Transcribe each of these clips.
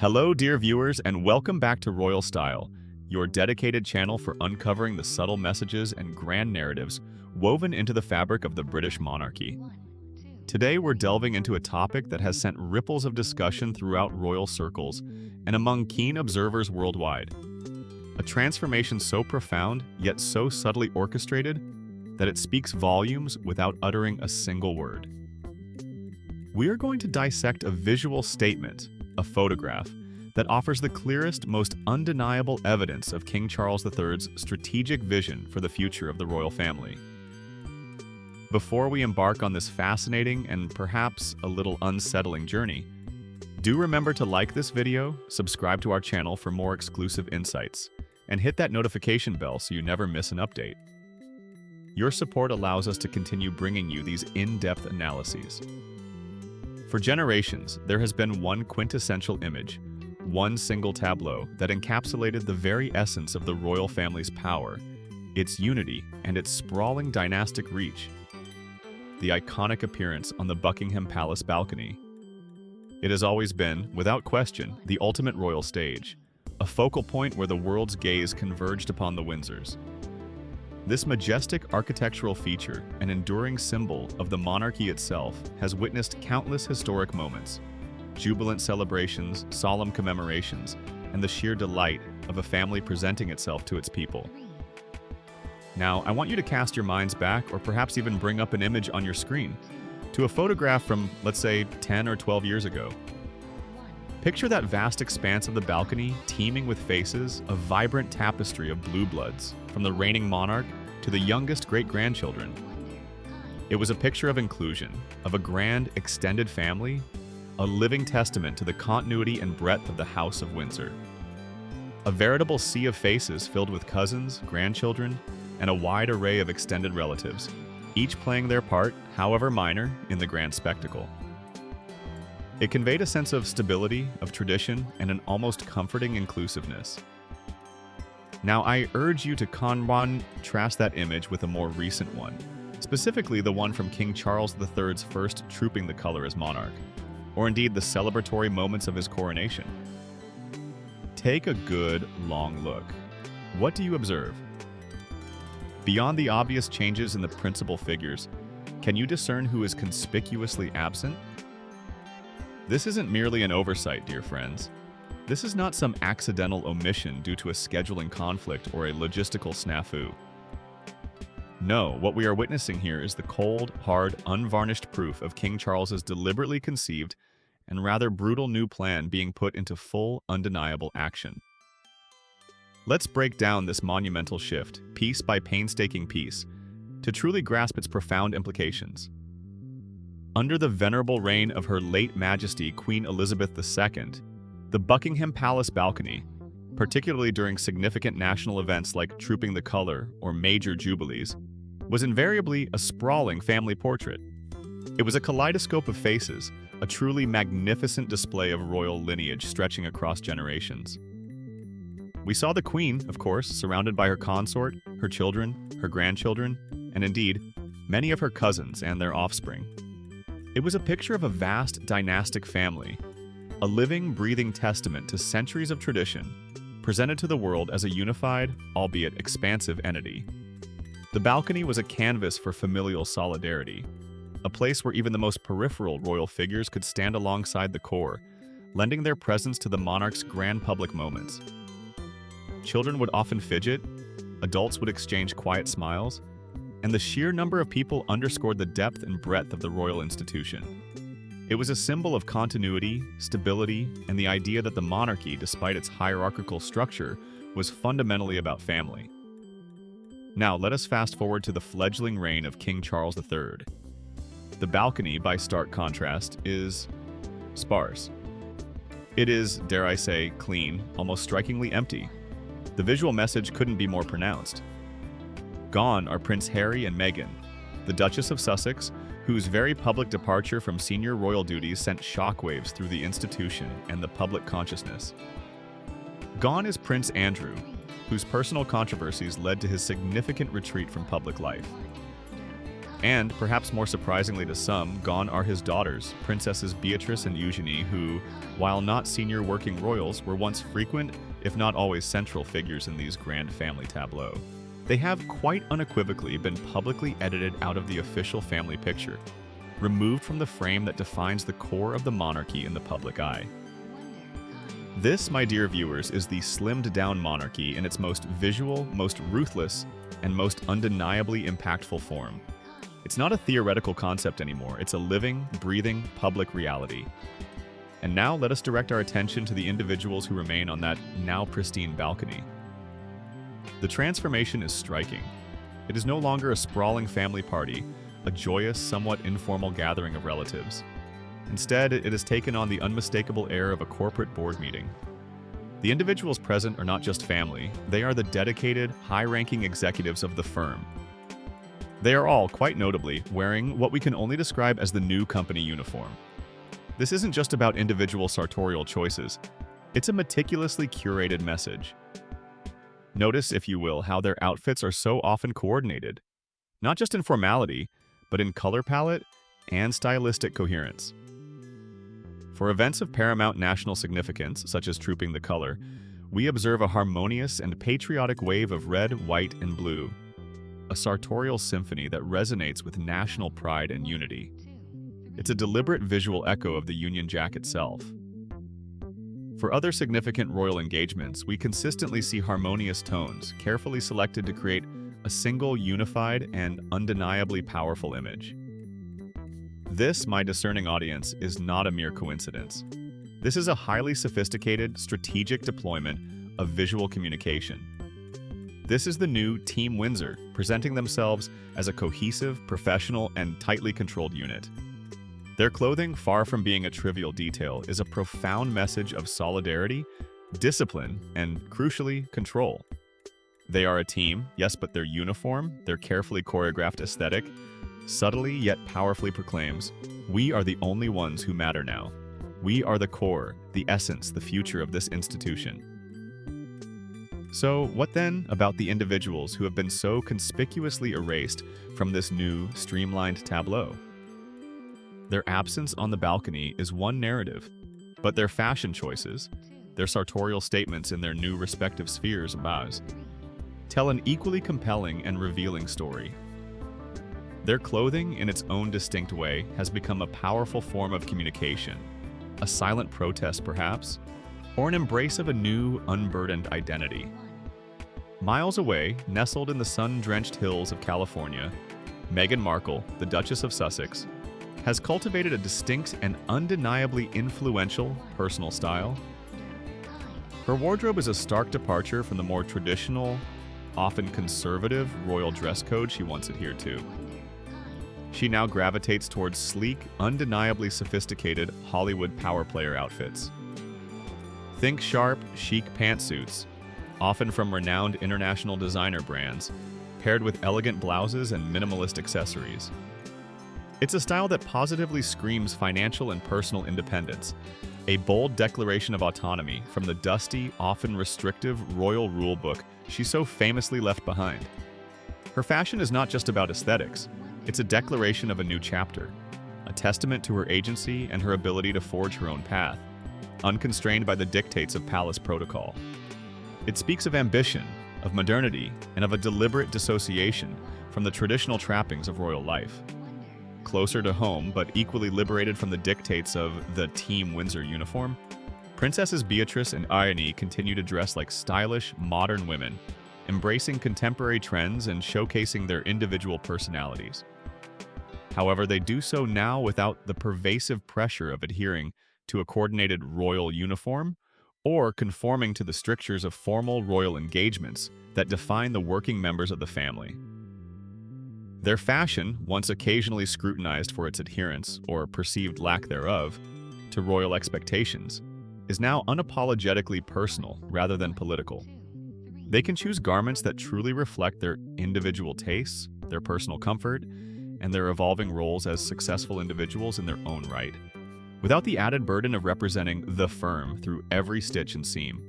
Hello, dear viewers, and welcome back to Royal Style, your dedicated channel for uncovering the subtle messages and grand narratives woven into the fabric of the British monarchy. Today, we're delving into a topic that has sent ripples of discussion throughout royal circles and among keen observers worldwide. A transformation so profound, yet so subtly orchestrated, that it speaks volumes without uttering a single word. We are going to dissect a visual statement, a photograph, that offers the clearest, most undeniable evidence of King Charles III's strategic vision for the future of the royal family. Before we embark on this fascinating and perhaps a little unsettling journey, do remember to like this video, subscribe to our channel for more exclusive insights, and hit that notification bell so you never miss an update. Your support allows us to continue bringing you these in-depth analyses. For generations, there has been one quintessential image, one single tableau that encapsulated the very essence of the royal family's power, its unity, and its sprawling dynastic reach. The iconic appearance on the Buckingham Palace balcony. It has always been, without question, the ultimate royal stage, a focal point where the world's gaze converged upon the Windsors. This majestic architectural feature, an enduring symbol of the monarchy itself, has witnessed countless historic moments, jubilant celebrations, solemn commemorations, and the sheer delight of a family presenting itself to its people. Now, I want you to cast your minds back, or perhaps even bring up an image on your screen, to a photograph from, let's say, 10 or 12 years ago. Picture that vast expanse of the balcony teeming with faces, a vibrant tapestry of blue bloods, from the reigning monarch to the youngest great-grandchildren. It was a picture of inclusion, of a grand, extended family, a living testament to the continuity and breadth of the House of Windsor. A veritable sea of faces filled with cousins, grandchildren, and a wide array of extended relatives, each playing their part, however minor, in the grand spectacle. It conveyed a sense of stability, of tradition, and an almost comforting inclusiveness. Now, I urge you to contrast that image with a more recent one, specifically the one from King Charles III's first trooping the color as monarch, or indeed the celebratory moments of his coronation. Take a good, long look. What do you observe? Beyond the obvious changes in the principal figures, can you discern who is conspicuously absent? This isn't merely an oversight, dear friends. This is not some accidental omission due to a scheduling conflict or a logistical snafu. No, what we are witnessing here is the cold, hard, unvarnished proof of King Charles's deliberately conceived and rather brutal new plan being put into full, undeniable action. Let's break down this monumental shift, piece by painstaking piece, to truly grasp its profound implications. Under the venerable reign of Her late Majesty Queen Elizabeth II, the Buckingham Palace balcony, particularly during significant national events like Trooping the Colour or major jubilees, was invariably a sprawling family portrait. It was a kaleidoscope of faces, a truly magnificent display of royal lineage stretching across generations. We saw the Queen, of course, surrounded by her consort, her children, her grandchildren, and indeed, many of her cousins and their offspring. It was a picture of a vast dynastic family, a living, breathing testament to centuries of tradition, presented to the world as a unified, albeit expansive entity. The balcony was a canvas for familial solidarity, a place where even the most peripheral royal figures could stand alongside the core, lending their presence to the monarch's grand public moments. Children would often fidget, adults would exchange quiet smiles, and the sheer number of people underscored the depth and breadth of the royal institution. It was a symbol of continuity, stability, and the idea that the monarchy, despite its hierarchical structure, was fundamentally about family. Now, let us fast forward to the fledgling reign of King Charles III. The balcony, by stark contrast, is sparse. It is, dare I say, clean, almost strikingly empty. The visual message couldn't be more pronounced. Gone are Prince Harry and Meghan, the Duchess of Sussex, whose very public departure from senior royal duties sent shockwaves through the institution and the public consciousness. Gone is Prince Andrew, whose personal controversies led to his significant retreat from public life. And, perhaps more surprisingly to some, gone are his daughters, Princesses Beatrice and Eugenie, who, while not senior working royals, were once frequent, if not always central figures in these grand family tableaux. They have quite unequivocally been publicly edited out of the official family picture, removed from the frame that defines the core of the monarchy in the public eye. This, my dear viewers, is the slimmed-down monarchy in its most visual, most ruthless, and most undeniably impactful form. It's not a theoretical concept anymore, it's a living, breathing, public reality. And now let us direct our attention to the individuals who remain on that now pristine balcony. The transformation is striking. It is no longer a sprawling family party, a joyous, somewhat informal gathering of relatives. Instead, it has taken on the unmistakable air of a corporate board meeting. The individuals present are not just family, they are the dedicated, high-ranking executives of the firm. They are all, quite notably, wearing what we can only describe as the new company uniform. This isn't just about individual sartorial choices, it's a meticulously curated message. Notice, if you will, how their outfits are so often coordinated, not just in formality, but in color palette and stylistic coherence. For events of paramount national significance, such as Trooping the Color, we observe a harmonious and patriotic wave of red, white, and blue, a sartorial symphony that resonates with national pride and unity. It's a deliberate visual echo of the Union Jack itself. For other significant royal engagements, we consistently see harmonious tones, carefully selected to create a single, unified, and undeniably powerful image. This, my discerning audience, is not a mere coincidence. This is a highly sophisticated, strategic deployment of visual communication. This is the new Team Windsor, presenting themselves as a cohesive, professional, and tightly controlled unit. Their clothing, far from being a trivial detail, is a profound message of solidarity, discipline, and, crucially, control. They are a team, yes, but their uniform, their carefully choreographed aesthetic, subtly yet powerfully proclaims, "We are the only ones who matter now. We are the core, the essence, the future of this institution." So, what then about the individuals who have been so conspicuously erased from this new, streamlined tableau? Their absence on the balcony is one narrative, but their fashion choices, their sartorial statements in their new respective spheres of base, tell an equally compelling and revealing story. Their clothing, in its own distinct way, has become a powerful form of communication, a silent protest perhaps, or an embrace of a new, unburdened identity. Miles away, nestled in the sun-drenched hills of California, Meghan Markle, the Duchess of Sussex, has cultivated a distinct and undeniably influential personal style. Her wardrobe is a stark departure from the more traditional, often conservative royal dress code she once adhered to. She now gravitates towards sleek, undeniably sophisticated Hollywood power player outfits. Think sharp, chic pantsuits, often from renowned international designer brands, paired with elegant blouses and minimalist accessories. It's a style that positively screams financial and personal independence, a bold declaration of autonomy from the dusty, often restrictive royal rulebook she so famously left behind. Her fashion is not just about aesthetics, it's a declaration of a new chapter, a testament to her agency and her ability to forge her own path, unconstrained by the dictates of palace protocol. It speaks of ambition, of modernity, and of a deliberate dissociation from the traditional trappings of royal life. Closer to home, but equally liberated from the dictates of the Team Windsor uniform, Princesses Beatrice and Eugenie continue to dress like stylish, modern women, embracing contemporary trends and showcasing their individual personalities. However, they do so now without the pervasive pressure of adhering to a coordinated royal uniform or conforming to the strictures of formal royal engagements that define the working members of the family. Their fashion, once occasionally scrutinized for its adherence, or perceived lack thereof, to royal expectations, is now unapologetically personal rather than political. They can choose garments that truly reflect their individual tastes, their personal comfort, and their evolving roles as successful individuals in their own right, without the added burden of representing the firm through every stitch and seam.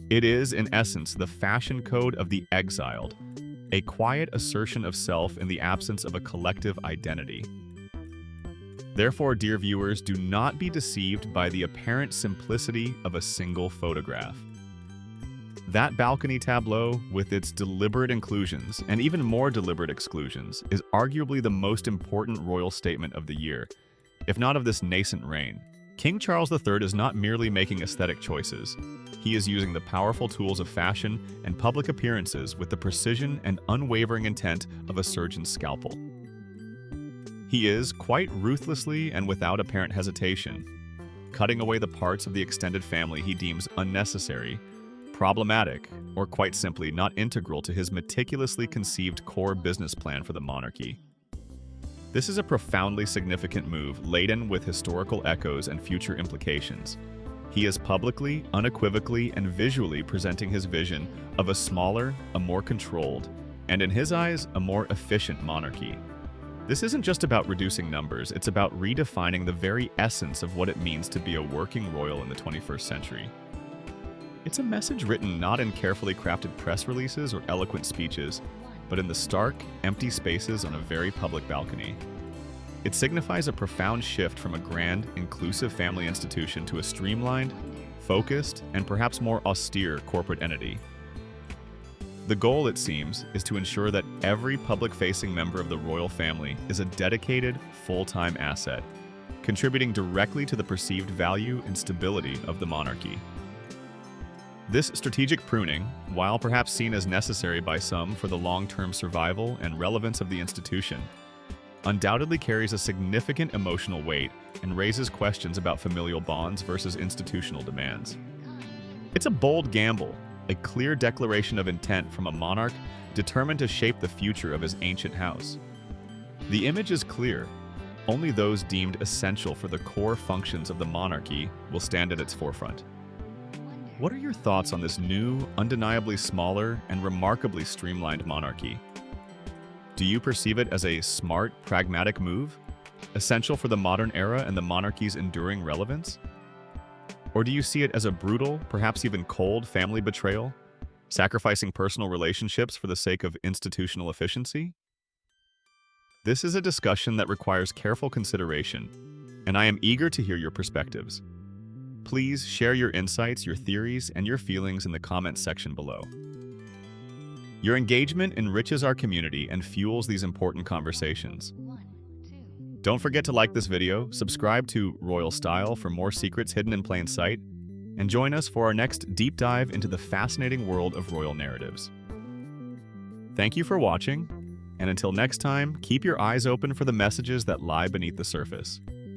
It is, in essence, the fashion code of the exiled, a quiet assertion of self in the absence of a collective identity. Therefore, dear viewers, do not be deceived by the apparent simplicity of a single photograph. That balcony tableau, with its deliberate inclusions and even more deliberate exclusions, is arguably the most important royal statement of the year, if not of this nascent reign. King Charles III is not merely making aesthetic choices. He is using the powerful tools of fashion and public appearances with the precision and unwavering intent of a surgeon's scalpel. He is, quite ruthlessly and without apparent hesitation, cutting away the parts of the extended family he deems unnecessary, problematic, or quite simply not integral to his meticulously conceived core business plan for the monarchy. This is a profoundly significant move laden with historical echoes and future implications. He is publicly, unequivocally, and visually presenting his vision of a smaller, a more controlled, and in his eyes, a more efficient monarchy. This isn't just about reducing numbers, it's about redefining the very essence of what it means to be a working royal in the 21st century. It's a message written not in carefully crafted press releases or eloquent speeches, but in the stark, empty spaces on a very public balcony. It signifies a profound shift from a grand, inclusive family institution to a streamlined, focused, and perhaps more austere corporate entity. The goal, it seems, is to ensure that every public-facing member of the royal family is a dedicated, full-time asset, contributing directly to the perceived value and stability of the monarchy. This strategic pruning, while perhaps seen as necessary by some for the long-term survival and relevance of the institution, undoubtedly carries a significant emotional weight and raises questions about familial bonds versus institutional demands. It's a bold gamble, a clear declaration of intent from a monarch determined to shape the future of his ancient house. The image is clear. Only those deemed essential for the core functions of the monarchy will stand at its forefront. What are your thoughts on this new, undeniably smaller, and remarkably streamlined monarchy? Do you perceive it as a smart, pragmatic move, essential for the modern era and the monarchy's enduring relevance? Or do you see it as a brutal, perhaps even cold family betrayal, sacrificing personal relationships for the sake of institutional efficiency? This is a discussion that requires careful consideration, and I am eager to hear your perspectives. Please share your insights, your theories, and your feelings in the comments section below. Your engagement enriches our community and fuels these important conversations. Don't forget to like this video, subscribe to Royal Style for more secrets hidden in plain sight, and join us for our next deep dive into the fascinating world of royal narratives. Thank you for watching, and until next time, keep your eyes open for the messages that lie beneath the surface.